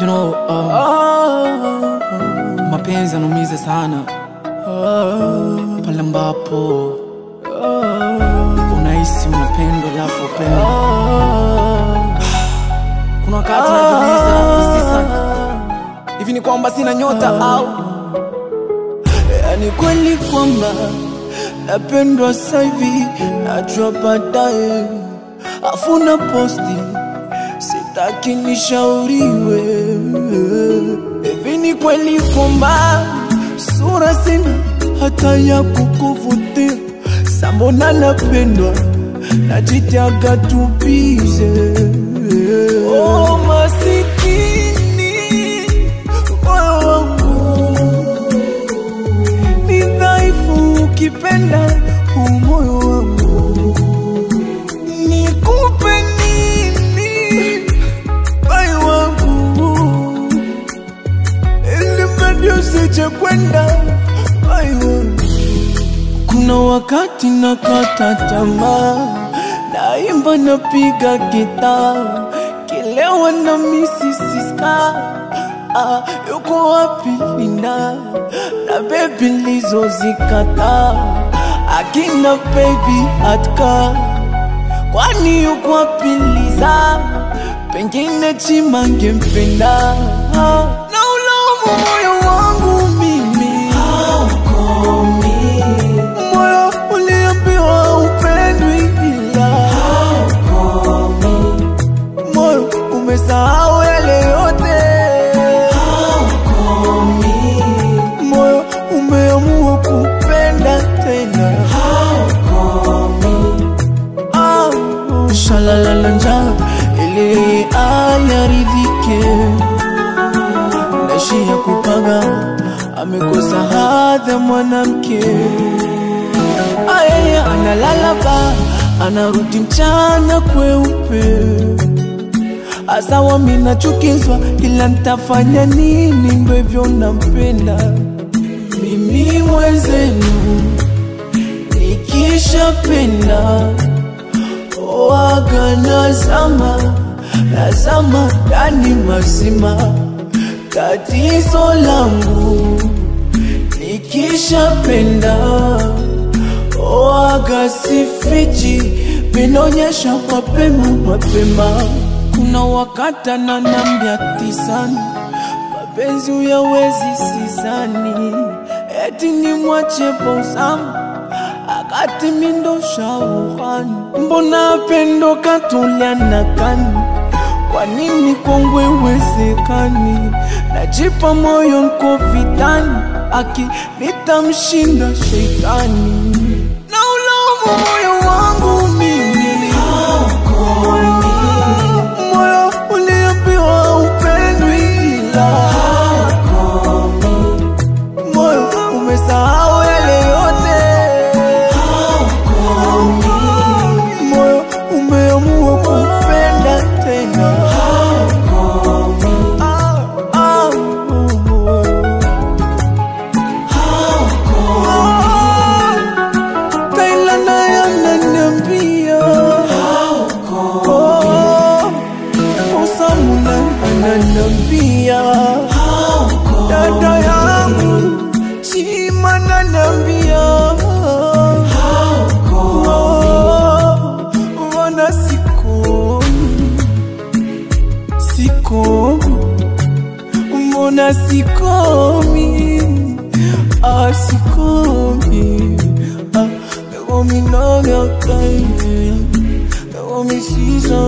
You know, mapenzi yanaumiza sana pale ambapo unahisi unapendwa alafu upendo. Kuna wakati najiuliza hivi ni kwamba sina nyota au ni kweli kwamba napendwa sasa hivi, najua baadaye afuna posti, sitaki nishauriwe. Hivi ni kweli kwamba sura sina hata ya kukuvutia, sambona napendwa najitiaga tubize. Oh masikini moyo wangu ni dhaifu, ukipenda moyo wangu nikupe nini moyo wangu, ili mbadi usije kwenda moyo wangu. Kuna wakati nakata tamaa, naimba napiga gitaa, kilewa na misisiska. Yuko wapi Linda na baby lizo zikata, akina baby atka, kwani yuko wapi Liza, pengine Chimange mpenda. Na ulaumu moyo wangu mimi, haukomi moyo uliambiwa upendwi ila haukomi, moyo umesahau yale yote haukomi, moyo umeamua kupenda tena haukomi. Shalala njaa ili ayaridhike, naishi ya kupaga amekosa hadhi mwanamke. Ayeye analala ba, anarudi mchana kweupe. Asawa mina chukizwa, ila nitafanya nini, ndo hivyo nampenda. Mimi mwenzenu nikishapenda waga nazama ndani mazima. Tatizo langu nikishapenda waga sifichi, vinaonyesha mapema. Kuna wakati ananiambia tisani, mapenzi uyawezi sisani, eti nimwache bosamu akati mindo shauhani. Mbona pendo katulia nakani, kwa nini kongwe wezekani? Najipa moyo nko vitani, aki nitamshinda sheitani. Na ulaumu moyo wangu mimi, haukomi moyo uliambiwa upendwi ila haukomi, moyo umesahau yale yote haukomi, moyo umeamua kupenda tena haukomi. Kaila naye ananiambia haukomi, Usamu naye ananiambia haukomi, dada yangu Chima ananiambia haukomi. Wana sikomi, mbona sikomi, sikomi, ego minanga kai, ego misisa.